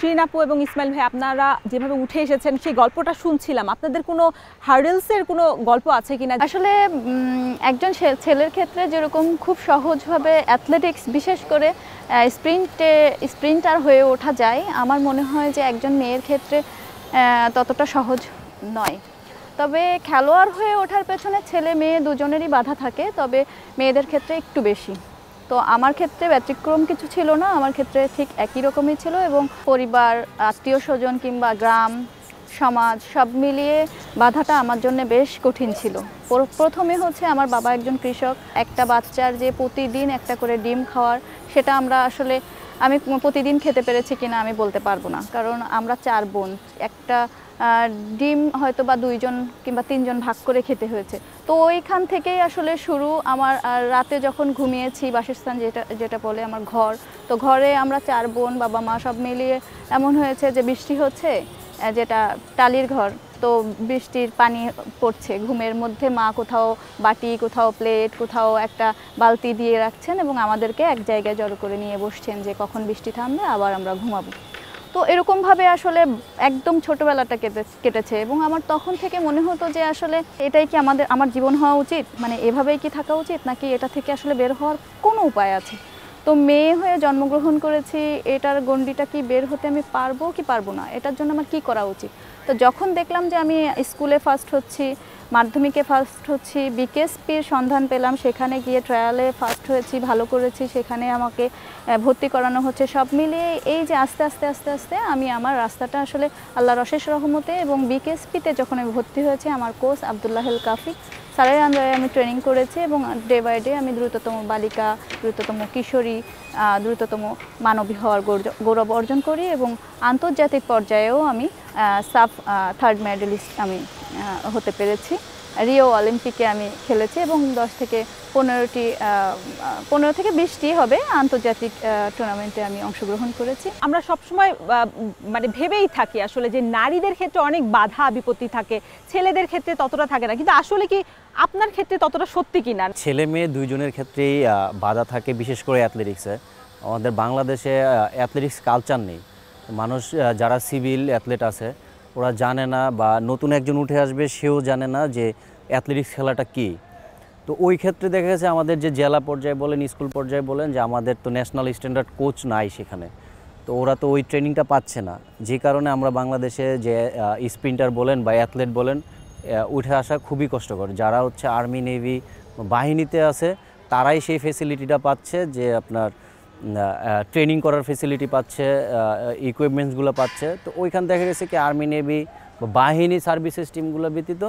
শিরিন আপু এবং ইসমাইল ভাই আপনারা যেভাবে উঠে এসেছেন সেই গল্পটা শুনছিলাম, আপনাদের কোনো হার্ডেলসের কোনো গল্প আছে কিনা? আসলে একজন ছেলের ক্ষেত্রে যেরকম খুব সহজভাবে অ্যাথলেটিক্স বিশেষ করে স্প্রিন্টার হয়ে ওঠা যায়, আমার মনে হয় যে একজন মেয়ের ক্ষেত্রে ততটা সহজ নয়। তবে খেলোয়াড় হয়ে ওঠার পেছনে ছেলে মেয়ে দুজনেরই বাধা থাকে, তবে মেয়েদের ক্ষেত্রে একটু বেশি। তো আমার ক্ষেত্রে ব্যতিক্রম কিছু ছিল না, আমার ক্ষেত্রে ঠিক একই রকমই ছিল এবং পরিবার, আত্মীয় স্বজন কিংবা গ্রাম সমাজ সব মিলিয়ে বাধাটা আমার জন্য বেশ কঠিন ছিল। প্রথমে হচ্ছে আমার বাবা একজন কৃষক, একটা বাচ্চার যে প্রতিদিন একটা করে ডিম খাওয়ার, সেটা আমি প্রতিদিন খেতে পেরেছি কিনা আমি বলতে পারবো না, কারণ আমরা 4 বোন, একটা ডিম হয়তো বা 2 জন কিংবা 3 জন ভাগ করে খেতে হয়েছে। তো ওইখান থেকেই আসলে শুরু আমার। রাতে যখন ঘুমিয়েছি, বাসস্থান যেটা বলে আমার ঘর, তো ঘরে আমরা 4 বোন, বাবা মা সব মিলিয়ে এমন হয়েছে যে বৃষ্টি হচ্ছে, যেটা টালির ঘর, তো বৃষ্টির পানি পড়ছে, ঘুমের মধ্যে মা কোথাও বাটি, কোথাও প্লেট, কোথাও একটা বালতি দিয়ে রাখছেন এবং আমাদেরকে এক জায়গায় জড়ো করে নিয়ে বসছেন যে কখন বৃষ্টি থামবে আবার আমরা ঘুমাবো। তো এরকমভাবে আসলে একদম ছোটোবেলাটা কেটেছে এবং আমার তখন থেকে মনে হতো যে আসলে এটাই কি আমার জীবন হওয়া উচিত, মানে এভাবেই কি থাকা উচিত, নাকি এটা থেকে আসলে বের হওয়ার কোনো উপায় আছে। তো মেয়ে হয়ে জন্মগ্রহণ করেছি, এটার গণ্ডিটা কি বের হতে আমি পারবো কি পারবো না, এটার জন্য আমার কি করা উচিত। তো যখন দেখলাম যে আমি স্কুলে ফার্স্ট হচ্ছি, মাধ্যমিকে ফার্স্ট হচ্ছি, বিকেএসপির সন্ধান পেলাম, সেখানে গিয়ে ট্রায়ালে ফার্স্ট হয়েছি, ভালো করেছি, সেখানে আমাকে ভর্তি করানো হচ্ছে, সব মিলিয়ে এই যে আস্তে আস্তে আস্তে আস্তে আমি আমার রাস্তাটা আসলে আল্লাহর অশেষ রহমতে, এবং বিকেএসপিতে যখন আমি ভর্তি হয়েছি আমার কোচ আবদুল্লাহিল কাফি স্যারের আন্ডারে আমি ট্রেনিং করেছি এবং ডে বাই ডে আমি দ্রুততম বালিকা, দ্রুততম কিশোরী, দ্রুততম মানবী হওয়ার গৌরব অর্জন করি এবং আন্তর্জাতিক পর্যায়েও আমি সাফ 3rd মেডেলিস্ট আমি হতে পেরেছি। রিও অলিম্পিকে আমি খেলেছি এবং 10 থেকে 20টি হবে আন্তর্জাতিক টুর্নামেন্টে আমি অংশগ্রহণ করেছি। আমরা সবসময় মানে ভেবেই থাকি আসলে যে নারীদের ক্ষেত্রে অনেক বাধা বিপত্তি থাকে, ছেলেদের ক্ষেত্রে ততটা থাকে না, কিন্তু আসলে কি আপনার ক্ষেত্রে ততটা সত্যি কিনা? ছেলে মেয়ে দুইজনের ক্ষেত্রেই বাধা থাকে, বিশেষ করে অ্যাথলেটিক্সে। আমাদের বাংলাদেশে অ্যাথলেটিক্স কালচার নেই। মানুষ যারা সিভিল অ্যাথলেট আছে ওরা জানে না, বা নতুন একজন উঠে আসবে সেও জানে না যে অ্যাথলেটিক্স খেলাটা কী। তো ওই ক্ষেত্রে দেখা গেছে আমাদের যে জেলা পর্যায়ে বলেন, স্কুল পর্যায়ে বলেন, যে আমাদের তো ন্যাশনাল স্ট্যান্ডার্ড কোচ নাই সেখানে, তো ওরা তো ওই ট্রেনিংটা পাচ্ছে না, যে কারণে আমরা বাংলাদেশে যে স্প্রিন্টার বলেন বা অ্যাথলেট বলেন উঠে আসা খুবই কষ্টকর। যারা হচ্ছে আর্মি নেভি বাহিনীতে আছে তারাই সেই ফেসিলিটিটা পাচ্ছে, যে আপনার ট্রেনিং করার ফেসিলিটি পাচ্ছে, ইকুইপমেন্টসগুলো পাচ্ছে। তো ওইখান দেখা গেছে কি আর্মি নেভি বা বাহিনী সার্ভিসেস টিমগুলো ব্যতীত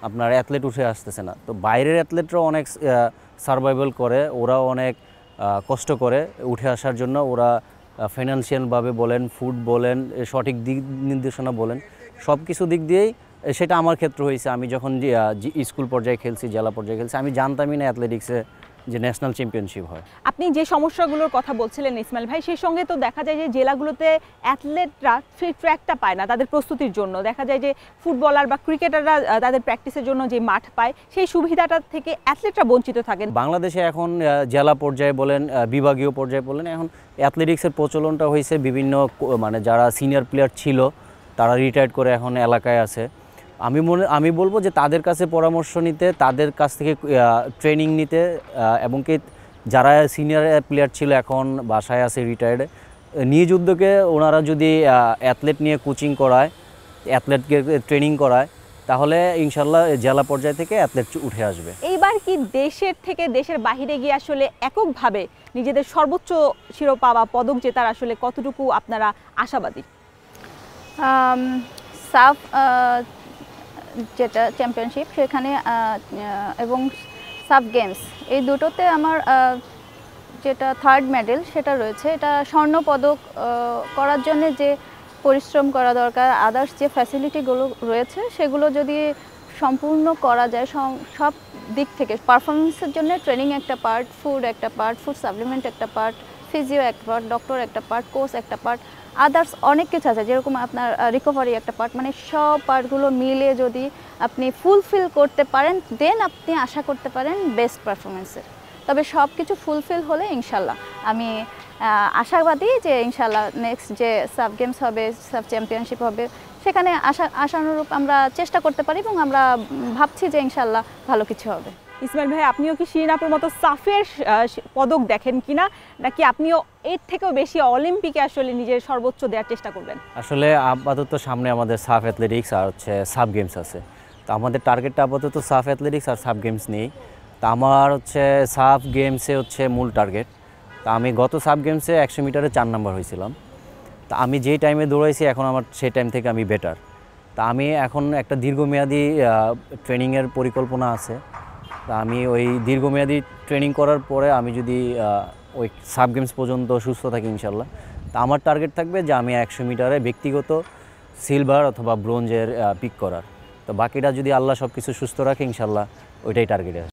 আপনার অ্যাথলেট উঠে আসতেছে না। তো বাইরের অ্যাথলেটরাও অনেক সার্ভাইভাল করে, ওরাও অনেক কষ্ট করে উঠে আসার জন্য। ওরা ফাইন্যান্সিয়ালভাবে বলেন, ফুড বলেন, সঠিক দিক নির্দেশনা বলেন, সব কিছু দিক দিয়েই সেটা আমার ক্ষেত্রে হয়েছে। আমি যখন স্কুল পর্যায়ে খেলছি, জেলা পর্যায়ে খেলছি, আমি জানতামই না অ্যাথলেটিক্সে যে ন্যাশনাল চ্যাম্পিয়নশিপ হয়। আপনি যে সমস্যাগুলোর কথা বলছিলেন ইসমাইল ভাই, সেই সঙ্গে তো দেখা যায় যে জেলাগুলোতে অ্যাথলেটরা ফ্রি ট্র্যাকটা পায় না তাদের প্রস্তুতির জন্য। দেখা যায় যে ফুটবলার বা ক্রিকেটাররা তাদের প্র্যাকটিসের জন্য যে মাঠ পায়, সেই সুবিধাটা থেকে অ্যাথলেটরা বঞ্চিত থাকেন। বাংলাদেশে এখন জেলা পর্যায়ে বলেন, বিভাগীয় পর্যায়ে বলেন, এখন অ্যাথলেটিক্সের প্রচলনটা হয়েছে বিভিন্ন, মানে যারা সিনিয়র প্লেয়ার ছিল তারা রিটায়ার্ড করে এখন এলাকায় আছে। আমি বলবো যে তাদের কাছে পরামর্শ নিতে, তাদের কাছ থেকে ট্রেনিং নিতে, এবং কি যারা সিনিয়র প্লেয়ার ছিল এখন বাসায় আছে রিটায়ার্ডে, নিজ উদ্যোগে ওনারা যদি অ্যাথলেট নিয়ে কোচিং করায়, অ্যাথলেটকে ট্রেনিং করায়, তাহলে ইনশাল্লাহ জেলা পর্যায় থেকে অ্যাথলেট উঠে আসবে। এইবার কি দেশের থেকে দেশের বাইরে গিয়ে আসলে এককভাবে নিজেদের সর্বোচ্চ শিরোপা বা পদক জেতার আসলে কতটুকু আপনারা আশাবাদী? সাফ যেটা চ্যাম্পিয়নশিপ সেখানে এবং সাব গেমস, এই দুটোতে আমার যেটা 3rd মেডেল সেটা রয়েছে। এটা স্বর্ণ পদক করার জন্য যে পরিশ্রম করা দরকার, আদার্স যে ফ্যাসিলিটিগুলো রয়েছে সেগুলো যদি সম্পূর্ণ করা যায়, সব দিক থেকে পারফরমেন্সের জন্য ট্রেনিং একটা পার্ট, ফুড একটা পার্ট, ফুড সাপ্লিমেন্ট একটা পার্ট, ফিজিও একটা পার্ট, ডক্টর একটা পার্ট, কোচ একটা পার্ট, আদার্স অনেক কিছু আছে, যেরকম আপনার রিকভারি একটা পার্ট, মানে সব পার্টগুলো মিলে যদি আপনি ফুলফিল করতে পারেন, দেন আপনি আশা করতে পারেন বেস্ট পারফরমেন্সের। তবে সব কিছু ফুলফিল হলে ইনশাল্লাহ আমি আশাবাদী যে ইনশাল্লাহ নেক্সট যে সাব গেমস হবে, সাব চ্যাম্পিয়নশিপ হবে, সেখানে আশানুরূপ আমরা চেষ্টা করতে পারি এবং আমরা ভাবছি যে ইনশাল্লাহ ভালো কিছু হবে। ইসমাইল ভাই, আপনিও কি শিরিন আপুর মতো সাফের পদক দেখেন কিনা, নাকি আপনিও এর থেকেও বেশি অলিম্পিকে আসলে নিজের সর্বোচ্চ দেওয়ার চেষ্টা করবেন? আসলে আপাতত সামনে আমাদের সাফ অ্যাথলেটিক্স আর হচ্ছে সাব গেমস আছে। তো আমাদের টার্গেটটা আপাতত সাফ অ্যাথলেটিক্স আর সাব গেমস নেই। তা আমার হচ্ছে সাফ গেমসে হচ্ছে মূল টার্গেট। তা আমি গত সাব গেমসে 100 মিটারে 4 নাম্বার হয়েছিলাম। তা আমি যেই টাইমে দৌড়াইছি এখন আমার সেই টাইম থেকে আমি বেটার। তা আমি এখন একটা দীর্ঘমেয়াদী ট্রেনিংয়ের পরিকল্পনা আছে। তা আমি ওই দীর্ঘমেয়াদী ট্রেনিং করার পরে আমি যদি ওই সাব গেমস পর্যন্ত সুস্থ থাকি ইনশাল্লাহ, তা আমার টার্গেট থাকবে যে আমি 100 মিটারে ব্যক্তিগত সিলভার অথবা ব্রোঞ্জের পিক করার। তো বাকিটা যদি আল্লাহ সব কিছু সুস্থ রাখে ইনশাল্লাহ ওইটাই টার্গেট আছে।